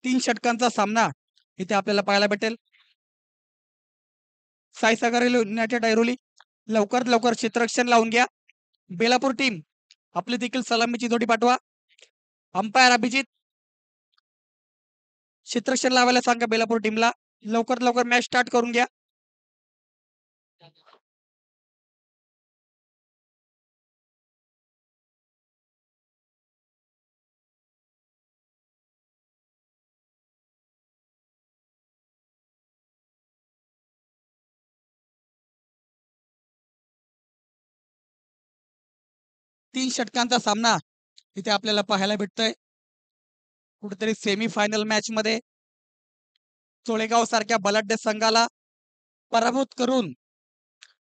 तीन षटकांचा सामना इथे आपल्याला पाहायला भेटेल. साईसागर युनायटेड ऐरोली लवकरात लवकर क्षेत्ररक्षण लावून घ्या. बेलापूर टीम आपली देखील सलामीची जोडी पाठवा. अंपायर अभिजित क्षेत्ररक्षण लावायला सांगा बेलापूर टीमला. लवकरात लवकर मॅच स्टार्ट करून घ्या. तीन षटकांचा सामना इथे आपल्याला पाहायला भेटतोय. कुठेतरी सेमीफायनल मॅच मध्ये चोळेगाव सारख्या बलाढ्य संघाला पराभूत करून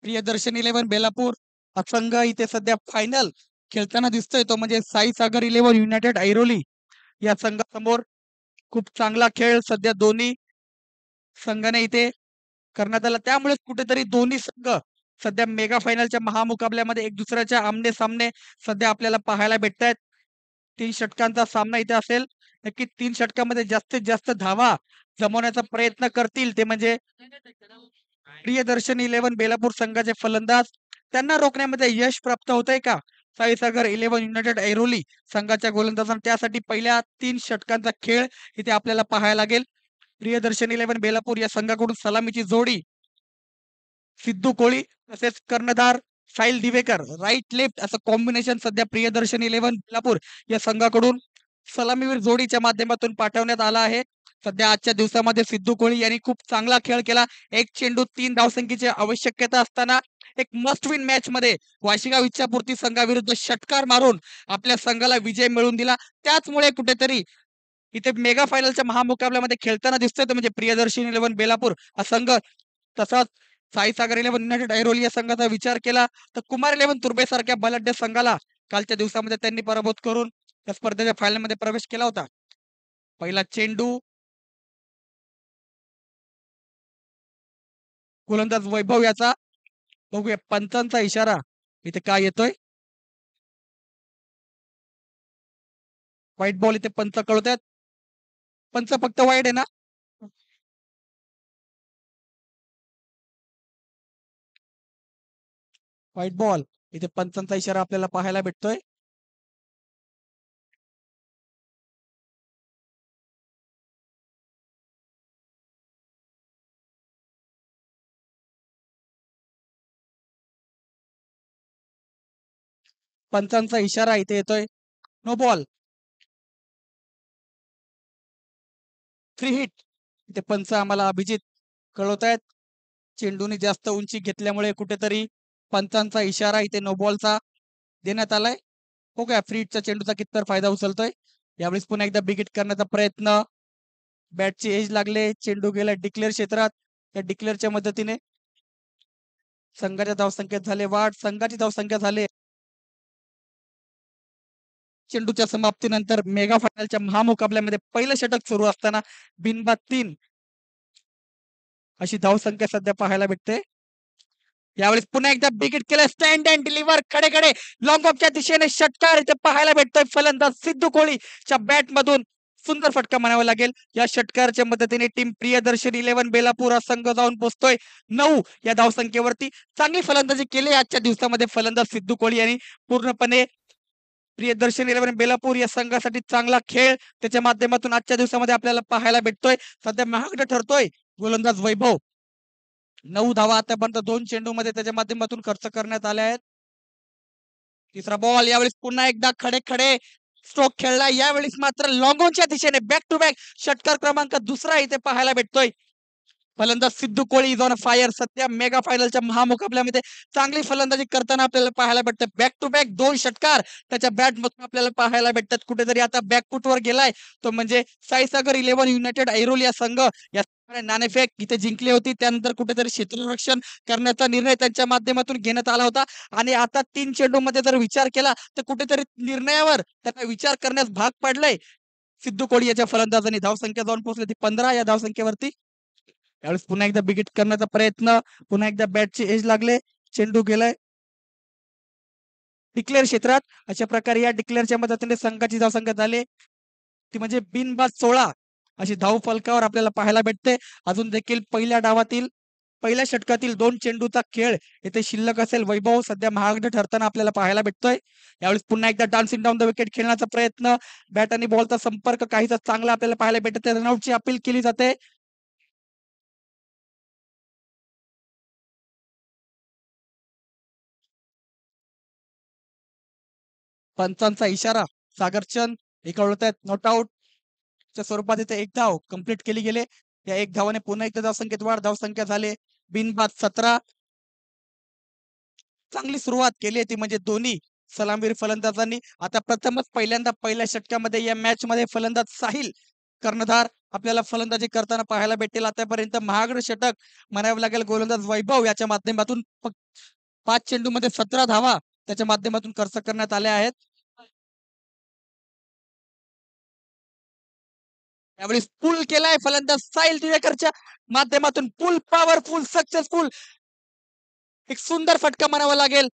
प्रियदर्शन 11 बेलापूर हा संघ इथे सध्या फायनल खेळताना दिसतोय. तो म्हणजे साईसागर 11 युनायटेड ऐरोली या संघासमोर. खूप चांगला खेळ सध्या दोन्ही संघाने इथे करण्यात आला. त्यामुळे कुठेतरी दोन्ही संघ सध्या मेगा फायनलच्या महामुकाबल्यामध्ये एक दुसऱ्याच्या आमने सामने सध्या आपल्याला पाहायला भेटत आहेत. तीन षटकांचा सामना इथे असेल. नक्की तीन षटकामध्ये जास्तीत जास्त धावा जमवण्याचा प्रयत्न करतील ते म्हणजे प्रियदर्शन 11 बेलापूर संघाचे फलंदाज. त्यांना रोखण्यामध्ये यश प्राप्त होतंय का साईसागर 11 युनायटेड ऐरोली संघाच्या गोलंदाजांना? त्यासाठी पहिल्या तीन षटकांचा खेळ इथे आपल्याला पाहायला लागेल. प्रियदर्शन 11 बेलापूर या संघाकडून सलामीची जोडी सिद्धू कोळी तसेच कर्णधार साहिल दिवेकर राईट लेफ्ट असं कॉम्बिनेशन सध्या प्रियदर्शन 11 बेलापूर या संघाकडून सलामीवीर जोडीच्या माध्यमातून पाठवण्यात आला आहे. सध्या आजच्या दिवसामध्ये सिद्धू कोळी यांनी खूप चांगला खेळ केला. एक चेंडू 3 धावसंख्येची आवश्यकता असताना एक मस्ट विन मॅच मध्ये वाशिगाव इच्छापूर्ती संघाविरुद्ध षटकार मारून आपल्या संघाला विजय मिळवून दिला. त्याचमुळे कुठेतरी इथे मेगा फायनलच्या महामुकाबल्यामध्ये खेळताना दिसतोय म्हणजे प्रियदर्शन 11 बेलापूर हा संघ. तसाच साईसागर 11 युनायटेड ऐरोली या संघाचा विचार केला तर कुमार 11 तुर्बे सारख्या बलाढ्य संघाला कालच्या दिवसामध्ये त्यांनी पराभूत करून या स्पर्धेच्या फायनल मध्ये प्रवेश केला होता. पहिला चेंडू गोलंदाज वैभव याचा. बघूया पंचांचा इशारा इथे काय येतोय. व्हाईट बॉल इथे पंच कळवतात. पंच फक्त वाईट आहे ना. व्हाईट बॉल इथे पंचांचा इशारा आपल्याला पाहायला भेटतोय. पंचांचा इशारा इथे येतोय. No ball. फ्री हिट इथे पंच आम्हाला अभिजित कळवत आहेत. चेंडूने जास्त उंची घेतल्यामुळे कुठेतरी पंचांचा इशारा इथे नो बॉलचा देण्यात आलाय. हो काय फ्री हिटचा चेंडूचा कितपर फायदा उचलतोय. यावेळेस पुन्हा एकदा बिगिट करण्याचा प्रयत्न. बॅटची एज लागले. चेंडू गेला डिक्लेअर क्षेत्रात. या डिक्लेअरच्या मदतीने संघाच्या धावसंख्येत झाले वाढ. संघाची धावसंख्या झाले. चेंडूच्या समाप्तीनंतर मेगा फायनलच्या महामुकाबल्यामध्ये पहिलं षटक सुरू असताना बिनबाद 3 अशी धावसंख्या सध्या पाहायला भेटते. यावेळेस पुन्हा एकदा बिगिट केलं. स्टँड अँड डिलिव्हर कडे कडे लॉंग ऑफच्या दिशेने षटकार इथे पाहायला भेटतोय. फलंदाज सिद्धू कोळीच्या बॅट मधून सुंदर फटका म्हणावा लागेल. या षटकारच्या मदतीने टीम प्रियदर्शन 11 बेलापूर हा संघ जाऊन पोहोचतोय 9 या धावसंख्येवरती. चांगली फलंदाजी केली आजच्या दिवसामध्ये फलंदाज सिद्धू कोळी यांनी. पूर्णपणे प्रियदर्शन 11 बेलापूर या संघासाठी चांगला खेळ त्याच्या माध्यमातून आजच्या दिवसामध्ये आपल्याला पाहायला भेटतोय. सध्या महागड ठरतोय गोलंदाज वैभव. 9 धावा आतापर्यंत 2 चेंडू मध्ये त्याच्या माध्यमातून खर्च करण्यात आले आहेत. तिसरा बॉल. यावेळेस पुन्हा एकदा खडे खडे स्ट्रोक खेळला. यावेळेस मात्र लॉंगॉनच्या दिशेने बॅक टू बॅक षटकार क्रमांक दुसरा इथे पाहायला भेटतोय. फलंदाज सिद्धू कोळी इज ऑन फायर. सध्या मेगा फायनलच्या महामुकाबल्यामध्ये चांगली फलंदाजी करताना आपल्याला पाहायला भेटतं. बॅक टू बॅक 2 षटकार त्याच्या बॅट मधून आपल्याला पाहायला भेटतात. कुठेतरी आता बॅकफुटवर गेलाय तो म्हणजे साईसागर 11 युनायटेड ऐरोली या संघ. या नाणेफेक इथे जिंकली होती. त्यानंतर कुठेतरी क्षेत्ररक्षण करण्याचा निर्णय त्यांच्या माध्यमातून घेण्यात आला होता. आणि आता 3 चेंडूमध्ये जर विचार केला तर कुठेतरी निर्णयावर त्यांना विचार करण्यास भाग पडलाय. सिद्धू कोळी याच्या फलंदाजांनी धावसंख्या जाऊन पोहोचली ती 15 या धावसंख्येवरती. यावेळेस पुन्हा एकदा बिगिट करण्याचा प्रयत्न. पुन्हा एकदा बॅटची एज लागले. चेंडू गेलाय डिक्लेअर क्षेत्रात. अशा प्रकारे या डिक्लेअरच्या मदतीने संघाची धावसंख्या झाली ती म्हणजे बिनबाद 16. अशी धाव फलकावर आपल्याला पाहायला भेटते. अजून देखील पहिल्या षटकातील 2 चेंडूचा खेळ इथे शिल्लक असेल. वैभव सध्या महागडे ठरताना आपल्याला पाहायला भेटतोय. यावेळेस पुन्हा एकदा डान्सिंग डाऊन द विकेट खेळण्याचा प्रयत्न, बॅट आणि बॉलचा संपर्क काहीसा चांगला आपल्याला पाहायला भेटत. रनआउटची अपील केली जाते. पंचांचा इशारा, सागरचंद एका नॉट आउट च्या स्वरूपात इथे एक धाव कंप्लीट केली गेले. या एक धावाने पुन्हा एकदा धावसंख्येत वाढ. धावसंख्या झाले बिनबाद 17. चांगली सुरुवात केली ती म्हणजे दोन्ही सलामीवीर फलंदाजांनी. आता प्रथमच पहिल्यांदा पहिल्या षटकामध्ये या मॅच मध्ये फलंदाज साहिल कर्णधार आपल्याला फलंदाजी करताना पाहायला भेटेल. आतापर्यंत महागड षटक म्हणावं लागेल गोलंदाज वैभव याच्या माध्यमातून 5 चेंडूमध्ये 17 धावा त्याच्या माध्यमातून खर्च करण्यात आल्या आहेत. यावेळी पुल केलाय फलंदाज साहिल दिवेकरच्या माध्यमातून. पुल पॉवरफुल सक्सेसफुल एक सुंदर फटका म्हणावा लागेल.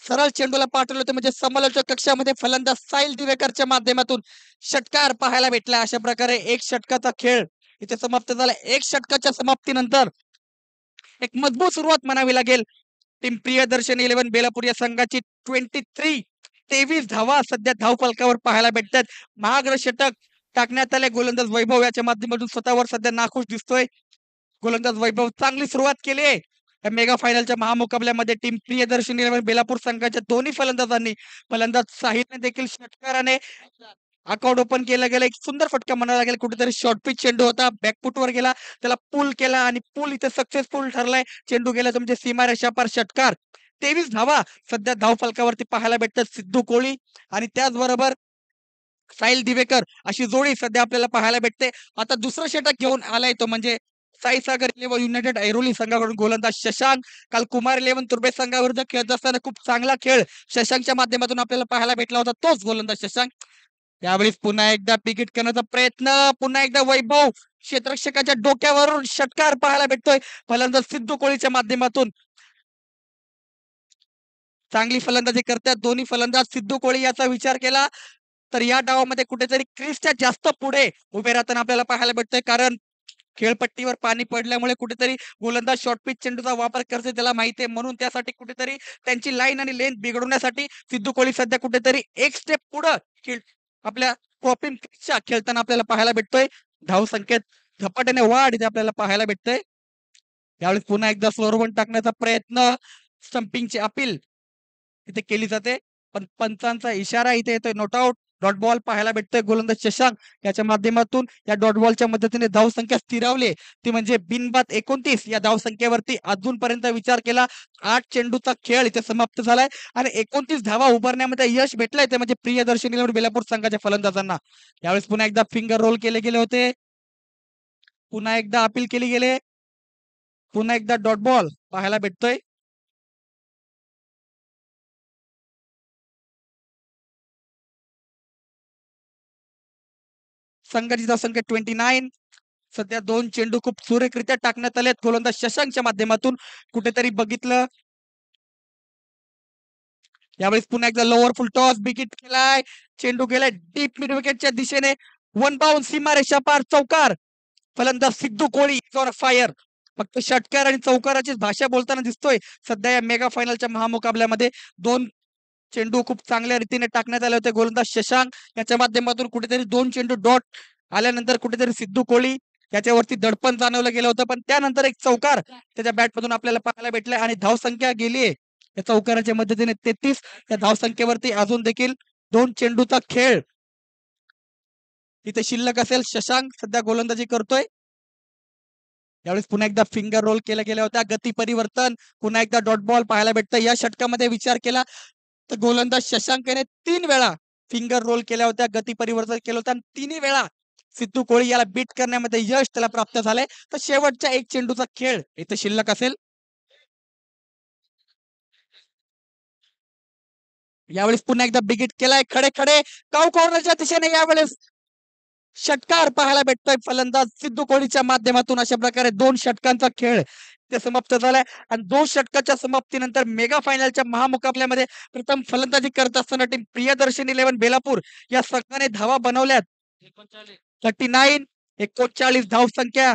सरळ चेंडूला पाठवलं होतं म्हणजे समालोचक कक्षामध्ये फलंदाज साहिल दिवेकरच्या माध्यमातून षटकार पाहायला भेटला. अशा प्रकारे एक षटकाचा खेळ इथे समाप्त झाला. एक षटकाच्या समाप्तीनंतर एक मजबूत सुरुवात म्हणावी लागेल टीम प्रियदर्शन 11 बेलापूर या संघाची. 23 धावा सध्या धावफलकावर पाहायला भेटतात. महागड षटक टाकण्यात आले. गोलंदाज वैभव याच्या माध्यमातून स्वतःवर सध्या नाखुश दिसतोय. गोलंदाज वैभव चांगली सुरुवात केली आहे. मेगा फायनलच्या महामुकाबल्यामध्ये टीम प्रियदर्शन 11 बेलापूर संघाच्या दोन्ही फलंदाजांनी फलंदाज साहिलने देखील षटकाराने अकाउंट ओपन केलं गेलं. एक सुंदर फटका म्हणावा लागेल. कुठेतरी शॉर्ट पिच चेंडू होता, बॅकफुटवर गेला, त्याला पूल केला आणि पूल इथे सक्सेसफुल ठरलाय. चेंडू गेला म्हणजे सीमारेषा पार षटकार. 23 धावा सध्या धावफलकावरती पाहायला भेटतात. सिद्धू कोळी आणि त्याचबरोबर साहिल दिवेकर अशी जोडी सध्या आपल्याला पाहायला भेटते. आता दुसरं षटक घेऊन आलाय तो म्हणजे साईसागर 11 युनायटेड ऐरोली संघाकडून गोलंदाज शशांक. काल कुमार 11 तुर्बे संघाविरुद्ध खेळत असताना खूप चांगला खेळ शशांकच्या माध्यमातून आपल्याला पाहायला भेटला होता. तोच गोलंदाज शशांक. यावेळी पुन्हा एकदा पिकेट करण्याचा प्रयत्न. पुन्हा एकदा वैभव क्षेत्ररक्षकाच्या डोक्यावरून षटकार पाहायला भेटतोय फलंदाज सिद्धू कोळीच्या माध्यमातून. चांगली फलंदाजी करतात दोन्ही फलंदाज. सिद्धू कोळी याचा विचार केला तर या डावामध्ये कुठेतरी क्रिसच्या जास्त पुढे उभे राहताना आपल्याला पाहायला भेटतंय. कारण खेळपट्टीवर पाणी पडल्यामुळे कुठेतरी गोलंदाज शॉर्ट पिच चेंडूचा वापर करते त्याला माहिती आहे. म्हणून त्यासाठी कुठेतरी त्यांची लाईन आणि लेंथ बिघडवण्यासाठी सिद्धू कोहली सध्या कुठेतरी एक स्टेप पुढे आपल्या क्रॉपिंग पिचच्या खेळताना आपल्याला पाहायला भेटतोय. धाव संख्येत झपाट्याने वाढ इथे आपल्याला पाहायला भेटतंय. यावेळी पुन्हा एकदा स्लोअर वन टाकण्याचा प्रयत्न, स्टंपिंगची अपील इथे केली जाते. पण पंचांचा इशारा इथे येतोय. Not out. डॉट बॉल पाहायला भेटतोय. गोलंदाज शशांक याच्या माध्यमातून या डॉट बॉलच्या मदतीने धावसंख्या स्थिरावली ती म्हणजे बिनबाद 29. या धावसंख्येवरती अजूनपर्यंत विचार केला 8 चेंडूचा खेळ इथे समाप्त झालाय आणि 29 धावा उभारण्यामध्ये यश भेटलंय ते म्हणजे प्रियदर्शनी बेलापूर संघाच्या फलंदाजांना. यावेळेस पुन्हा एकदा फिंगर रोल केले गेले होते. पुन्हा एकदा अपील केली गेले. पुन्हा एकदा डॉट बॉल पाहायला भेटतोय. संघाची धावसंख्या 29. सध्या 2 चेंडू खूप सुरेखरित्या टाकण्यात आलेत गोलंदाज शशांकच्या माध्यमातून. कुठेतरी बघितलं यावेळेस पुन्हा एकदा लोअर फुल टॉस विकेट केलाय. चेंडू गेलाय डीप मिड विकेटच्या दिशेने. वन बाउंड सीमारेषा पार चौकार. फलंदाज सिद्धू कोळी ऑन फायर. फक्त षटकार आणि चौकाराची भाषा बोलताना दिसतोय सध्या या मेगा फायनलच्या महामुकाबल्यामध्ये. 2 चेंडू खूप चांगल्या रीतीने टाकण्यात आले होते. गोलंदाज शशांक याच्या माध्यमातून कुठेतरी 2 चेंडू डॉट आल्यानंतर कुठेतरी सिद्धू कोहली याच्यावरती दडपण जाणवलं गेलं होतं. पण त्यानंतर एक चौकार त्याच्या बॅटमधून आपल्याला पाहायला भेटलाय आणि धावसंख्या गेलीये या चौकाराच्या मदतीने 33. त्या धावसंख्येवरती अजून देखील 2 चेंडूचा खेळ इथे शिल्लक असेल. शशांक सध्या गोलंदाजी करतोय. यावेळेस पुन्हा एकदा फिंगर रोल केल्या गेल्या होत्या. गती परिवर्तन. पुन्हा एकदा डॉट बॉल पाहायला भेटतं. या षटकामध्ये विचार केला तर गोलंदाज शशांकने 3 वेळा फिंगर रोल केल्या होत्या, गती परिवर्तन केलं होतं आणि 3 वेळा सिद्धू कोहली याला बीट करण्यामध्ये यश त्याला प्राप्त झालंय. तर शेवटच्या एक चेंडूचा खेळ इथे शिल्लक असेल. यावेळेस पुन्हा एकदा बिगिट केलाय. खडे खडे काऊ कॉर्नरच्या दिशेने यावेळेस षटकार पाहायला भेटतोय फलंदाज सिद्धू कोहलीच्या माध्यमातून. अशा प्रकारे 2 षटकांचा खेळ ते समाप्त झालाय आणि 2 षटकाच्या समाप्तीनंतर मेगा फायनलच्या महामुकाबल्यामध्ये प्रथम फलंदाजी करत असताना टीम प्रियदर्शन 11 बेलापूर या संघाने धावा बनवल्यात 39. 39 धावसंख्या.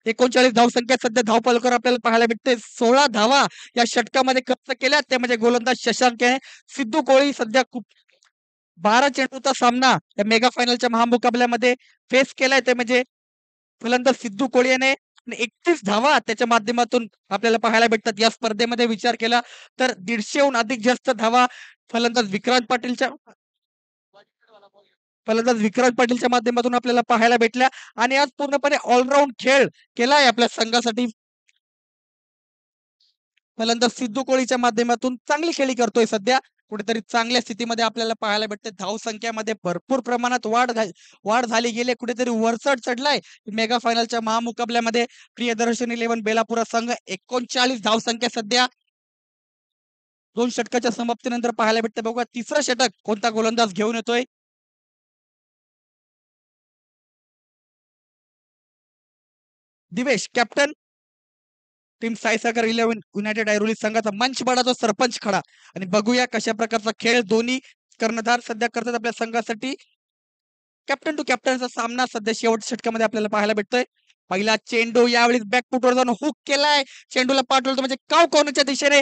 39 धावसंख्या सध्या धावफलकावर आपल्याला पाहायला भेटते. 16 धावा या षटकामध्ये खर्च केल्या, ते म्हणजे गोलंदाज शशांक आहे. सिद्धू कोहली सध्या खूप 12 चेंडूचा सामना या मेगा फायनलच्या महामुकाबल्यामध्ये फेस केलाय, ते म्हणजे फलंदाज सिद्धू कोहली याने 31 धावा त्याच्या माध्यमातून आपल्याला पाहायला भेटतात. या स्पर्धेमध्ये विचार केला तर 150हून अधिक जास्त धावा फलंदाज विक्रांत पाटीलच्या माध्यमातून आपल्याला पाहायला भेटल्या. आणि आज पूर्णपणे ऑलराऊंड खेळ केलाय आपल्या संघासाठी फलंदाज सिद्धू कोहलीच्या माध्यमातून. चांगली खेळी करतोय सध्या, कुठेतरी चांगल्या स्थितीमध्ये आपल्याला पाहायला भेटते. धावसंख्यामध्ये भरपूर प्रमाणात वाढ झाली गेली, कुठेतरी वरचढ चढलाय मेगा फायनलच्या महामुकाबल्यामध्ये प्रियदर्शनी 11 बेलापुरा संघ. 39 धावसंख्या सध्या 2 षटकाच्या समाप्तीनंतर पाहायला भेटते. बघूया तिसरं षटक कोणता गोलंदाज घेऊन येतोय. Divesh captain team Saisagar 11 united Airoli संघाचा मंच बळाचा सरपंच खडा. आणि बघूया कशा प्रकारचा खेळ दोन्ही कर्णधार सध्या करतात आपल्या संघासाठी. कॅप्टन टू कॅप्टनचा सामना सध्या शेवटच्या षटकामध्ये आपल्याला पाहायला भेटतोय. पहिला चेंडू यावेळी बॅकफुटवर जाऊन हुक केलाय, चेंडूला पाठवलं म्हणजे काव कोणाच्या दिशेने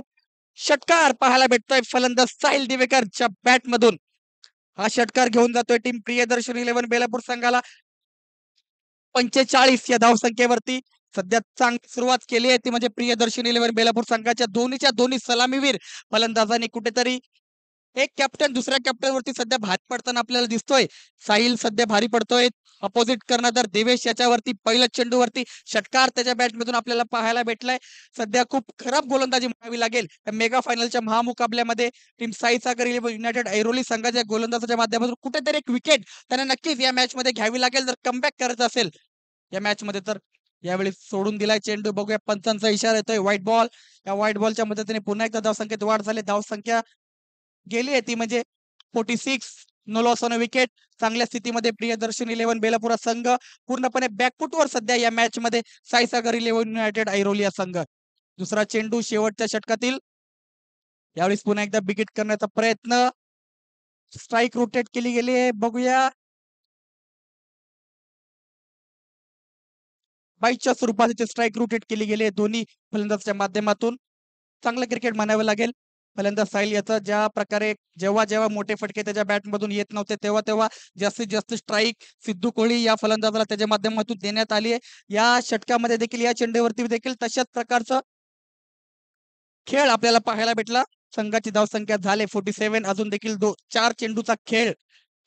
षटकार पाहायला भेटतोय फलंदाज साहिल दिवेकरच्या बॅट मधून. हा षटकार घेऊन जातोय टीम प्रियदर्शनी 11 बेलापूर संघाला. 45 या धावसंख्येवरती सध्या चांगली सुरुवात केली आहे ती म्हणजे प्रियदर्शनी 11 बेलापूर संघाच्या दोन्ही सलामीवीर फलंदाजांनी. कुठेतरी एक कॅप्टन दुसऱ्या कॅप्टन वरती सध्या भारी पडताना आपल्याला दिसतोय. साहिल सध्या भारी पडतोय. अपोजिट कर्णधार देवेश याच्यावरती पहिल्या चेंडूवरती षटकार त्याच्या बॅटमधून आपल्याला पाहायला भेटलाय. सध्या खूप खराब गोलंदाजी म्हणावी लागेल मेगा फायनलच्या महामुकाबल्यामध्ये टीम साईसागर युनायटेड ऐरोली संघाच्या गोलंदाजाच्या माध्यमातून. कुठेतरी एक विकेट त्यांना नक्कीच या मॅच मध्ये घ्यावी लागेल जर कमबॅक करायचं असेल या मॅच मध्ये. तर यावेळी सोडून दिलाय चेंडू. बघूया पंचांचा इशारा येतोय व्हाईट बॉल. या व्हाईट बॉलच्या मदतीने पुन्हा एकदा धावसंख्येत वाढ झाली. धावसंख्या गेली आहे ती म्हणजे 46. No loss on wicket. चांगल्या स्थितीमध्ये प्रियदर्शनी 11 बेलापुरा संघ पूर्णपणे बॅकफुटवर सध्या या मॅच मध्ये साईसागर 11 युनायटेड ऐरोली या संघ. दुसरा चेंडू शेवटच्या षटकातील. यावेळी पुन्हा एकदा बिगिट करण्याचा प्रयत्न. स्ट्राईक रोटेट केली गेली आहे. बघूया बाईच्या स्वरूपात स्ट्राईक रोटेट केली गेली आहे दोन्ही फलंदाजाच्या माध्यमातून. चांगलं क्रिकेट म्हणावं लागेल. फलंदाज साहिल याचा ज्या प्रकारे जेव्हा जेव्हा मोठे फटके त्याच्या बॅटमधून येत नव्हते तेव्हा तेव्हा जास्तीत जास्त स्ट्राईक सिद्धू कोहली या फलंदाजाला त्याच्या माध्यमातून देण्यात आली आहे. या षटकामध्ये देखील या चेंडूवरती देखील तशाच प्रकारचं खेळ आपल्याला पाहायला भेटला. संघाची धावसंख्या झाले 47. अजून देखील 4 चेंडूचा खेळ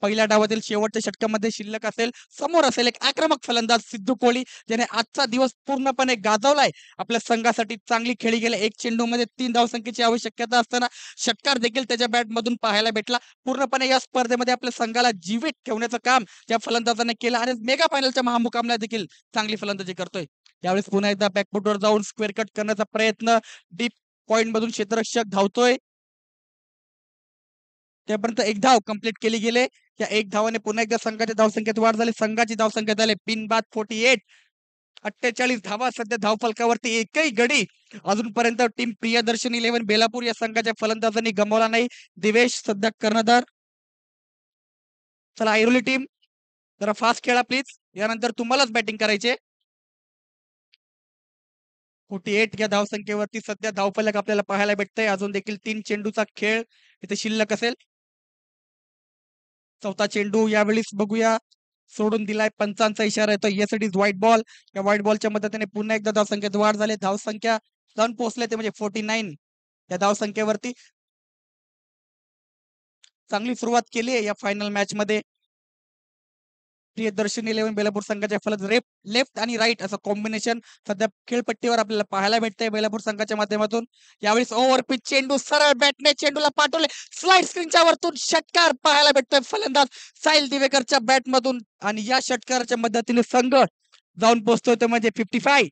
पहिल्या डावातील शेवटच्या षटकामध्ये शिल्लक असेल. समोर असेल एक आक्रमक फलंदाज सिद्धू कोहली ज्याने आजचा दिवस पूर्णपणे गाजवलाय आपल्या संघासाठी. चांगली खेळी गेली. एक चेंडूमध्ये 3 धावसंख्येची आवश्यकता असताना षटकार देखील त्याच्या बॅटमधून पाहायला भेटला. पूर्णपणे या स्पर्धेमध्ये आपल्या संघाला जीवित ठेवण्याचं काम त्या फलंदाजाने केलं आणि मेगा फायनलच्या महामुकाबला देखील चांगली फलंदाजी करतोय. यावेळेस पुन्हा एकदा बॅकफुटवर जाऊन स्क्वेअर कट करण्याचा प्रयत्न. डीप पॉइंट मधून क्षेत्ररक्षक धावतोय. त्यापर्यंत एक धाव कंप्लीट केली गेले. या एक धावाने पुन्हा एकदा संघाच्या धावसंख्येत वाढ झाली. संघाची धावसंख्या झाली बिन बाद 48. 48 धावा सध्या धावफलकावरती. एकही गडी अजूनपर्यंत टीम प्रियदर्शनी 11 बेलापूर या संघाच्या फलंदाजांनी गमावला नाही. दिवेश सध्या कर्णधार. चला ऐरोली टीम जरा फास्ट खेळा प्लीज, यानंतर तुम्हालाच बॅटिंग करायचे. 48 या धावसंख्येवरती सध्या धावफलक आपल्याला पाहायला भेटतंय. अजून देखील 3 चेंडूचा खेळ इथे शिल्लक असेल. चौथा चेंडू यावेळेस बघूया सोडून दिलाय. पंचांचा इशारा येतो. Yes it is white ball. या व्हाईट बॉलच्या मदतीने पुन्हा एकदा धावसंख्येत वाढ झाली. धावसंख्या जाऊन पोहोचले ते म्हणजे 49 या धावसंख्येवरती. चांगली सुरुवात केली आहे या फायनल मॅच मध्ये प्रियदर्शनी 11 बेलापूर संघाच्या फलक. लेफ्ट आणि राईट असं कॉम्बिनेशन सध्या खेळपट्टीवर आपल्याला पाहायला भेटतंय बेलापूर संघाच्या माध्यमातून. यावेळेस ओव्हर पिच चेंडू सरळ बॅटने चेंडूला पाठवले. स्लाइड स्क्रीनच्या वरतून षटकार पाहायला भेटतोय फलंदाज साहिल दिवेकरच्या बॅट मधून. आणि या षटकाराच्या मदतीने संघ जाऊन पोहोचतोय ते म्हणजे 55.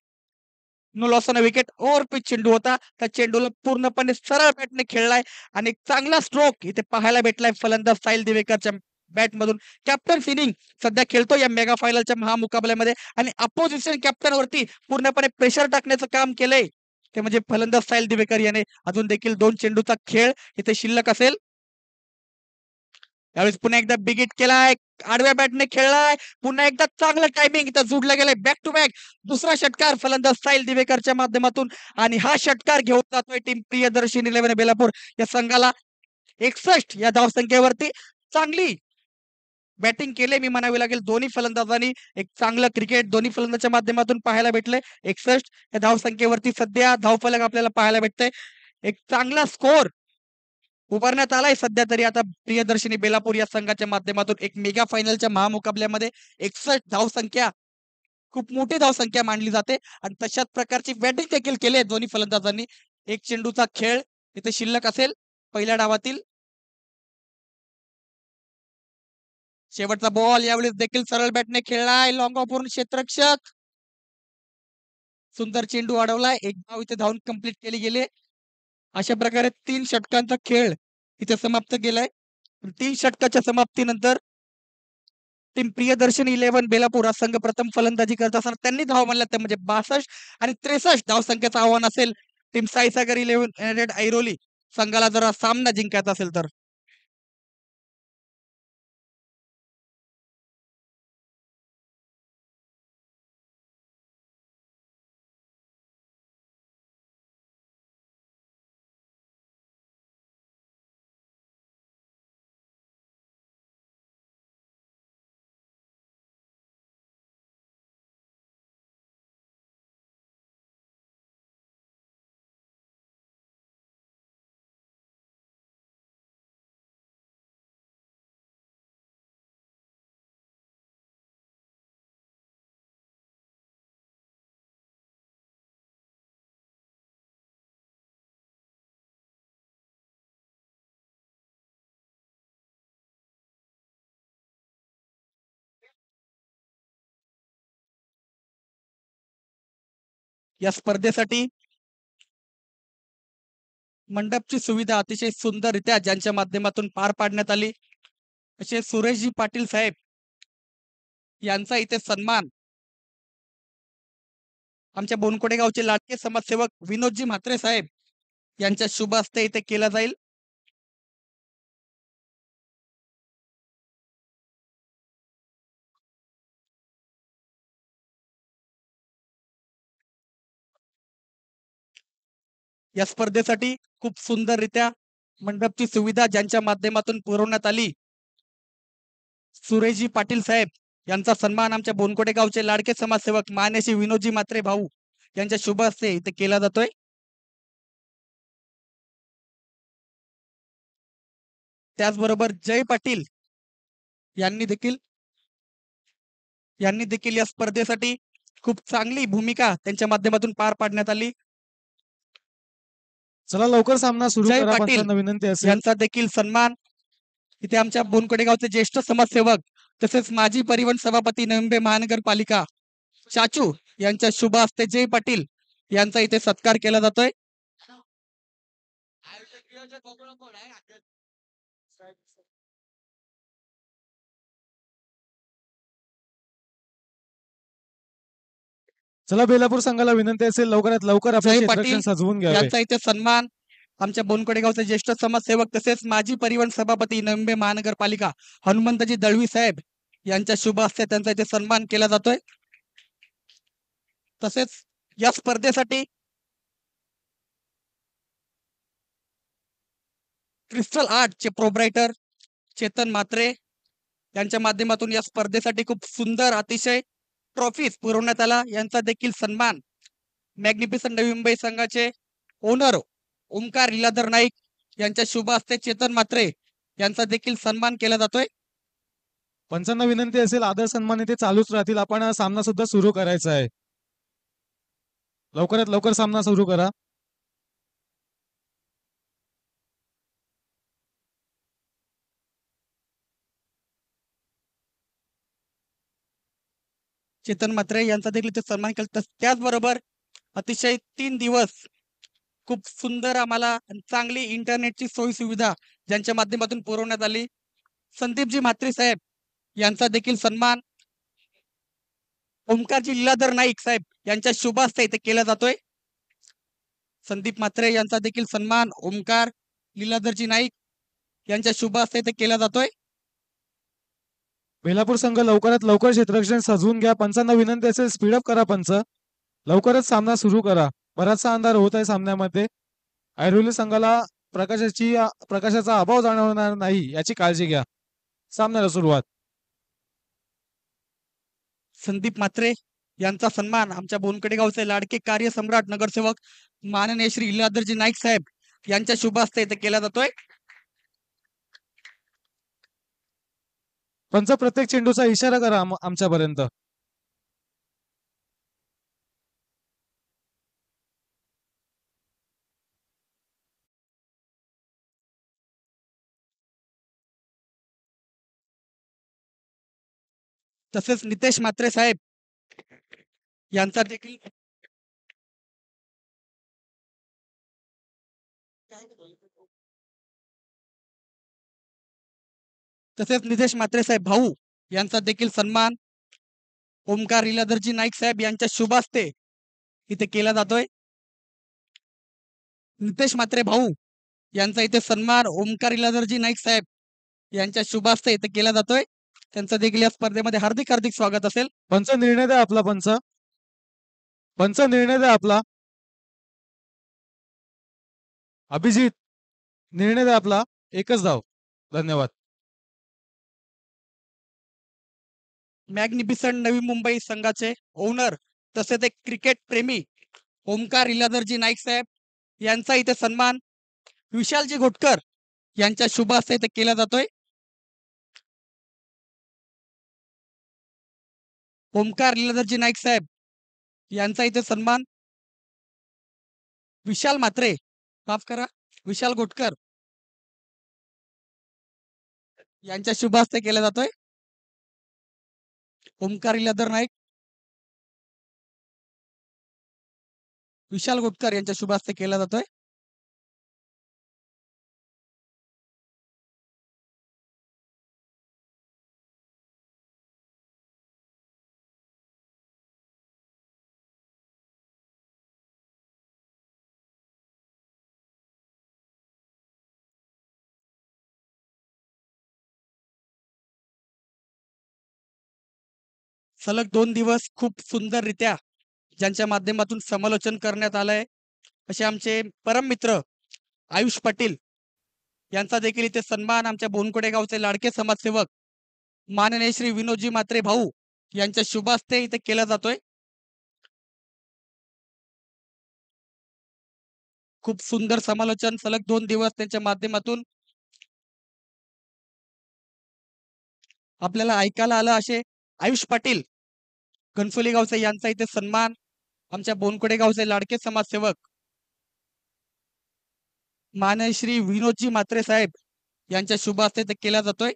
No loss on wicket. Over pitch चेंडू होता. त्या चेंडूला पूर्णपणे सरळ बॅटने खेळलाय आणि चांगला स्ट्रोक इथे पाहायला भेटलाय फलंदाज साहिल दिवेकरच्या बॅट मधून. कॅप्टन फिनिंग सध्या खेळतो या मेगा फायनलच्या महामुकाबल्यामध्ये आणि अपोजिशन कॅप्टन वरती पूर्णपणे प्रेशर टाकण्याचं काम केलंय ते म्हणजे फलंदाज साहिल दिवेकर याने. अजून देखील 2 चेंडूचा खेळ इथे शिल्लक असेल. यावेळेस पुन्हा एकदा बिग हिट केलाय, आडव्या बॅटने खेळलाय, पुन्हा एकदा चांगलं टायमिंग इथं जुडलं गेलंय, बॅक टू बॅक दुसरा षटकार फलंदाज साहिल दिवेकरच्या माध्यमातून आणि हा षटकार घेऊन जातोय टीम प्रियदर्शनी 11 बेलापूर या संघाला 61 या धावसंख्येवरती. चांगली बॅटिंग केले मी म्हणावी लागेल दोन्ही फलंदाजांनी. एक चांगलं क्रिकेट दोन्ही फलंदाजाच्या माध्यमातून पाहायला भेटलंय. 61 या धावसंख्येवरती सध्या धावफलक आपल्याला पाहायला भेटतंय. एक चांगला स्कोर उभारण्यात आलाय सध्या तरी आता प्रियदर्शनी बेलापूर या संघाच्या माध्यमातून एक मेगा फायनलच्या महामुकाबल्यामध्ये 61 धावसंख्या खूप मोठी धावसंख्या मानली जाते आणि तशाच प्रकारची बॅटिंग देखील केली आहे दोन्ही फलंदाजांनी. एक चेंडूचा खेळ इथे शिल्लक असेल पहिल्या डावातील. शेवटचा बॉल यावेळेस देखील सरळ बॅटने खेळलाय, लॉंग ऑफ वरून क्षेत्ररक्षक सुंदर चेंडू अडवलाय, एक धाव इथे धावून कंप्लीट केली गेली. अशा प्रकारे 3 षटकांचा खेळ इथे समाप्त केलाय. 3 षटकाच्या समाप्तीनंतर टीम प्रियदर्शनी 11 बेलापूर हा संघ प्रथम फलंदाजी करत असताना त्यांनी धाव म्हणल्या त्या म्हणजे 62 आणि 63 धावसंख्येचं आव्हान असेल टीम साईसागर 11 ऐरोली संघाला जर सामना जिंकायचा असेल तर. या स्पर्धेसाठी मंडपची सुविधा अतिशय सुंदररित्या ज्यांच्या माध्यमातून पार पाडण्यात आली असे सुरेशजी पाटील साहेब यांचा इथे सन्मान आमच्या बोनकोडे गावचे लाडके समाजसेवक विनोदजी म्हात्रे साहेब यांच्या शुभ हस्ते इथे केला जाईल. या स्पर्धेसाठी खूप सुंदररित्या मंडपची सुविधा ज्यांच्या माध्यमातून पुरवण्यात आली सुरेशजी पाटील साहेब यांचा सन्मान आमच्या बोनकोडे गावचे लाडके समाजसेवक मान्यश्री विनोदजी म्हात्रे भाऊ यांच्या शुभ हस्ते इथे केला जातोय. त्याचबरोबर जय पाटील यांनी देखील या स्पर्धेसाठी खूप चांगली भूमिका त्यांच्या माध्यमातून पार पाडण्यात आली. चला लवकर सामना सुरू जय करा. पाटील पंचांना विनंती असेल यांचा देखील सन्मान इथे आमच्या बोनकोडे गावचे ज्येष्ठ समाजसेवक तसेच माजी परिवहन सभापती नवी मुंबई महानगरपालिका चाचू यांच्या शुभ हस्ते जय पाटील यांचा इथे सत्कार केला जातोय. चला बेलापूर संघाला विनंती असेल लवकरात लवकर आपले जय क्षेत्ररक्षण पाटील सजवून घ्यावे. यांचा इथे सन्मान आमच्या बोनकोडे गावचे ज्येष्ठ समाजसेवक तसेच माजी परिवहन सभापती नवी मुंबई महानगरपालिका हनुमंतजी दळवी साहेब यांच्या शुभ हस्ते त्यांचा इथे सन्मान केला जातोय. तसेच या स्पर्धेसाठी क्रिस्टल आर्टचे प्रोप्रायटर चेतन म्हात्रे यांच्या माध्यमातून या स्पर्धेसाठी खूप सुंदर अतिशय ट्रॉफीज पुरवण्यात आला. यांचा देखील सन्मान मॅग्निफिसंट नवी मुंबई संघाचे ओनर ओमकार लीलाधर नाईक यांच्या शुभ हस्ते चेतन म्हात्रे यांचा देखील सन्मान केला जातोय. पंचांना विनंती असेल आदर सन्मान इथे चालूच राहतील. आपण सामना सुद्धा सुरू करायचा आहे. लवकरात लवकर सामना सुरू करा. चेतन म्हात्रे यांचा देखील इथे सन्मान केला. त्याचबरोबर अतिशय 3 दिवस खूप सुंदर आम्हाला चांगली इंटरनेटची सोयी सुविधा ज्यांच्या माध्यमातून पुरवण्यात आली संदीपजी म्हात्रे साहेब यांचा देखील सन्मान ओमकारजी लीलाधर नाईक साहेब यांच्या शुभ हस्ते इथे केला जातोय. संदीप म्हात्रे यांचा देखील सन्मान ओमकार लीलाधरजी नाईक यांच्या शुभ हस्ते इथे केला जातोय. बेलापूर संघ लवकरात लवकर क्षेत्ररक्षण सजवून घ्या. पंचांना विनंती असेल स्पीडअप करा पंच. लवकरच सामना सुरू करा. बराचसा अंधार होत आहे सामन्यामध्ये. ऐरोली संघाला प्रकाशाचा अभाव जाणवणार नाही याची काळजी घ्या. सामन्याला सुरुवात. संदीप म्हात्रे यांचा सन्मान आमच्या बोनकडे गावचे लाडके कार्यसम्राट नगरसेवक माननीय श्री इलादरजी नाईक साहेब यांच्या शुभ हस्ते इथे केला जातोय. पंच प्रत्येक चेंडूचा इशारा करा आमच्यापर्यंत. तसेच नितेश म्हात्रे साहेब यांचा देखील नितेश म्हात्रे साहेब भाऊ यांचा देखील सन्मान ओमकार इलादरजी नाईक साहेब यांच्या शुभ हस्ते इथे केला जातोय. नितेश म्हात्रे भाऊ यांचा इथे सन्मान ओमकार इलादरजी नाईक साहेब यांच्या शुभ हस्ते इथे केला जातोय. त्यांचं देखील या स्पर्धेमध्ये हार्दिक हार्दिक स्वागत असेल. पंच निर्णय द्या आपला. पंच निर्णय द्या आपला. अभिजित निर्णय द्या आपला. एकच धाव. धन्यवाद. मॅग्निफिसंट नवी मुंबई संघाचे ओनर तसेच एक क्रिकेट प्रेमी ओमकार इलादरजी नाईक साहेब यांचा इथे सन्मान विशालजी घोटकर यांच्या शुभ हस्ते इथे केला जातोय. ओमकार इलादरजी नाईक साहेब यांचा इथे सन्मान विशाल म्हात्रे माफ करा विशाल घोटकर यांच्या शुभ हस्ते केला जातोय. ओमकार इलादर नाईक विशाल घोटकर यांच्या शुभ हस्ते केला जातोय. सलग 2 दिवस खूप सुंदररित्या ज्यांच्या माध्यमातून समालोचन करण्यात आलंय असे आमचे परम मित्र आयुष पाटील यांचा देखील इथे सन्मान आमच्या बोनकोडे गावचे लाडके समाजसेवक माननीय श्री विनोदजी म्हात्रे भाऊ यांच्या शुभ हस्ते इथे केला जातोय. खूप सुंदर समालोचन सलग 2 दिवस त्यांच्या माध्यमातून आपल्याला ऐकायला आलं. असे आयुष पाटील घनसोली गावचे यांचा इथे सन्मान आमच्या बोनकोडे गावचे लाडके समाजसेवक माननीय श्री विनोदजी म्हात्रे साहेब यांच्या शुभ हस्ते इथे केला जातोय.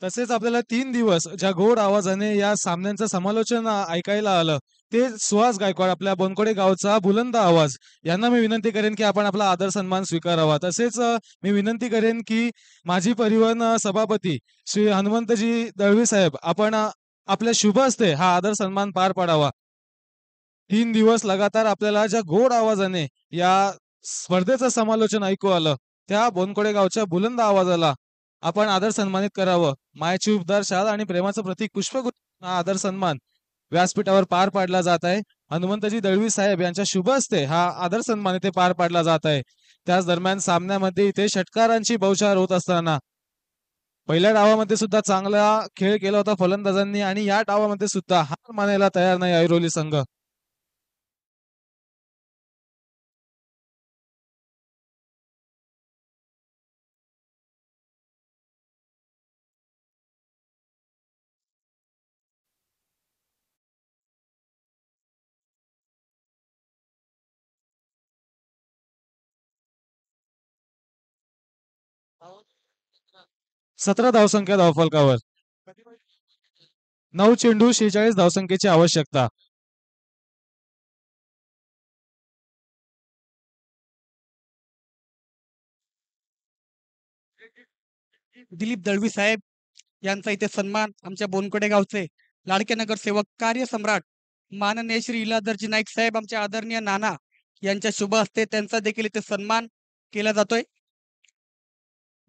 तसेच आपल्याला 3 दिवस ज्या गोड आवाजाने या सामन्यांचं समालोचन ऐकायला आलं ते सुहास गायकवाड आपल्या बोनकोडे गावचा बुलंद आवाज यांना मी विनंती करेन की आपण आपला आदर सन्मान स्वीकारावा. तसेच मी विनंती करेन की माजी परिवहन सभापती श्री हनुमंतजी दळवी साहेब आपण आपल्या शुभ हस्ते हा आदर सन्मान पार पाडावा. 3 दिवस लगातार आपल्याला ज्या गोड आवाजाने या स्पर्धेचं समालोचन ऐकू आलं त्या बोनकोडे गावच्या बुलंद आवाजाला आपण आदर सन्मानित करावं. मायेची उपदार शाळा आणि प्रेमाचं प्रतीक पुष्पगुच्छ हा आदर सन्मान व्यासपीठावर पार पाडला जात आहे. हनुमंतजी दळवी साहेब यांच्या शुभ हस्ते हा आदर सन्मान इथे पार पाडला जात आहे. त्याच दरम्यान सामन्यामध्ये इथे षटकारांची बौछार होत असताना पहिल्या डावामध्ये सुद्धा चांगला खेळ केला होता फलंदाजांनी आणि या डावामध्ये सुद्धा हार मानायला तयार नाही ऐरोली संघ. सतरा धावसंख्या धावफलकावर 9 चेंडू 46 धावसंख्येची आवश्यकता. दिलीप दळवी साहेब यांचा इथे सन्मान आमच्या बोनकडे गावचे लाडके नगरसेवक कार्यसम्राट माननीय श्री इलादरजी नाईक साहेब आमचे आदरणीय नाना यांच्या शुभ हस्ते त्यांचा देखील इथे सन्मान केला जातोय.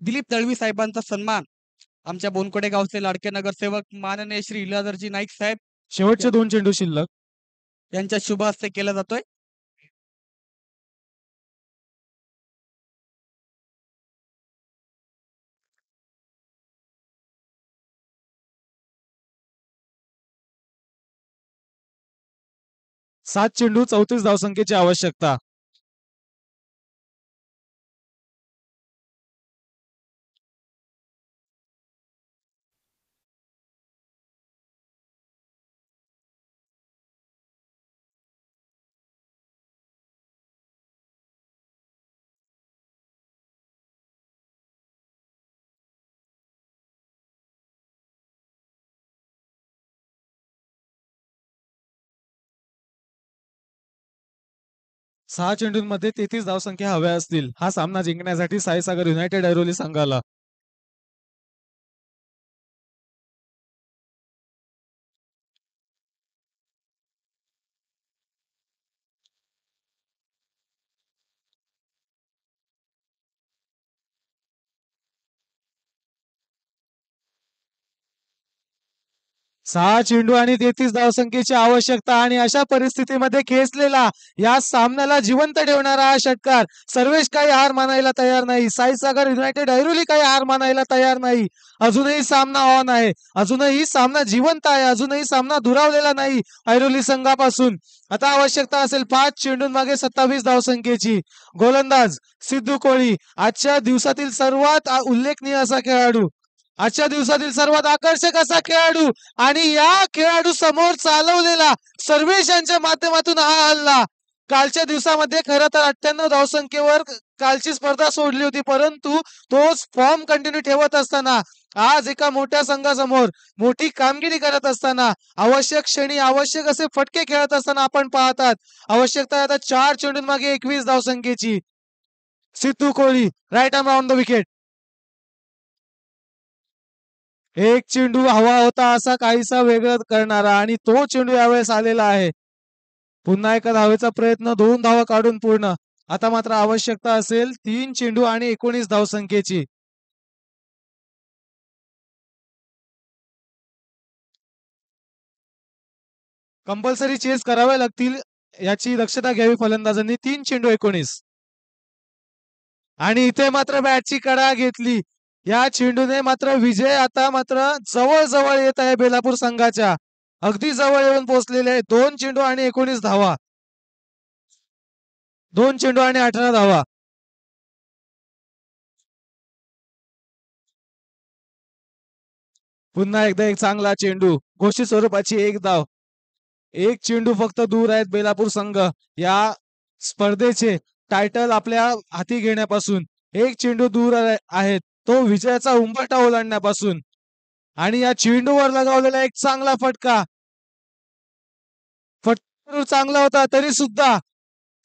दिलीप दळवी साहेबांचा सन्मान आमच्या बोनकडे गावचे लाडके नगरसेवक माननीय श्री इलादरजी नाईक साहेब शेवटचे 2 चेंडू शिल्लक. यांच्या शुभ हस्ते केला जातोय. सात चेंडू 34 धावसंख्येची आवश्यकता. सहा चेंडूंमध्ये 33 धावसंख्या हव्या असतील हा सामना जिंकण्यासाठी साईसागर युनायटेड ऐरोली संघाला. सहा चेंडू आणि 33 धावसंख्येची आवश्यकता आणि अशा परिस्थितीमध्ये खेचलेला या सामन्याला जिवंत ठेवणारा हा षटकार. सर्वेश काही हार मानायला तयार नाही. साईसागर युनायटेड ऐरोली काही हार मानायला तयार नाही. अजूनही सामना ऑन आहे. अजूनही सामना जिवंत आहे. अजूनही सामना दुरावलेला नाही ऐरोली संघापासून. आता आवश्यकता असेल 5 चेंडूंमागे 27 धावसंख्येची. गोलंदाज सिद्धू कोळी आजच्या दिवसातील सर्वात उल्लेखनीय असा खेळाडू, आजच्या दिवसातील सर्वात आकर्षक असा खेळाडू आणि या खेळाडू समोर चालवलेला सर्वेश यांच्या माध्यमातून हा हल्ला. कालच्या दिवसामध्ये खरं तर 98 धावसंख्येवर कालची स्पर्धा सोडली होती, परंतु तोच फॉर्म कंटिन्यू ठेवत असताना आज एका मोठ्या संघासमोर मोठी कामगिरी करत असताना आवश्यक क्षणी आवश्यक असे फटके खेळत असताना आपण पाहतात. आवश्यकता आता 4 चेंडूंमागे 21 धावसंख्येची. Sidhu Kohli right arm round the wicket. एक चेंडू हवा होता असा काहीसा वेगळं करणारा आणि तो चेंडू यावेळेस आलेला आहे. पुन्हा एका धावेचा प्रयत्न, 2 धावा काढून पूर्ण. आता मात्र आवश्यकता असेल 3 चेंडू आणि 19 धावसंख्येची. कंपल्सरी चेस करावे लागतील याची दक्षता घ्यावी फलंदाजांनी. 3 चेंडू 19 आणि इथे मात्र बॅटची कडा घेतली. या चेंडूने मात्र विजय आता मात्र जवळ जवळ येत आहे बेलापूर संघाच्या. अगदी जवळ येऊन पोहोचलेले. 2 चेंडू आणि 19 धावा. 2 चेंडू आणि 18 धावा. पुन्हा एकदा एक चांगला चेंडू, घोषित स्वरूपाची एक धाव. एक चेंडू फक्त दूर आहेत बेलापूर संघ या स्पर्धेचे टायटल आपल्या हाती घेण्यापासून. एक चेंडू दूर आहेत तो विजयाचा उंबरठा ओलांडण्यापासून. आणि या चेंडूवर लगावलेला एक चांगला फटका चांगला होता तरी सुद्धा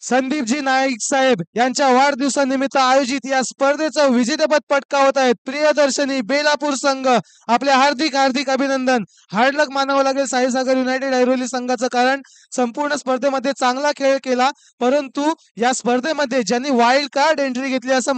संदीपजी नाईक साहेब यांच्या वाढदिवसानिमित्त आयोजित या स्पर्धेचं विजेतेपद पटकावत आहेत प्रियदर्शनी बेलापूर संघ. आपले हार्दिक हार्दिक अभिनंदन. हार्डलक मानावं लागेल साईसागर युनायटेड ऐरोली संघाचं, कारण संपूर्ण स्पर्धेमध्ये चांगला खेळ केला, परंतु या स्पर्धेमध्ये ज्यांनी वाईल्ड कार्ड एंट्री घेतली असं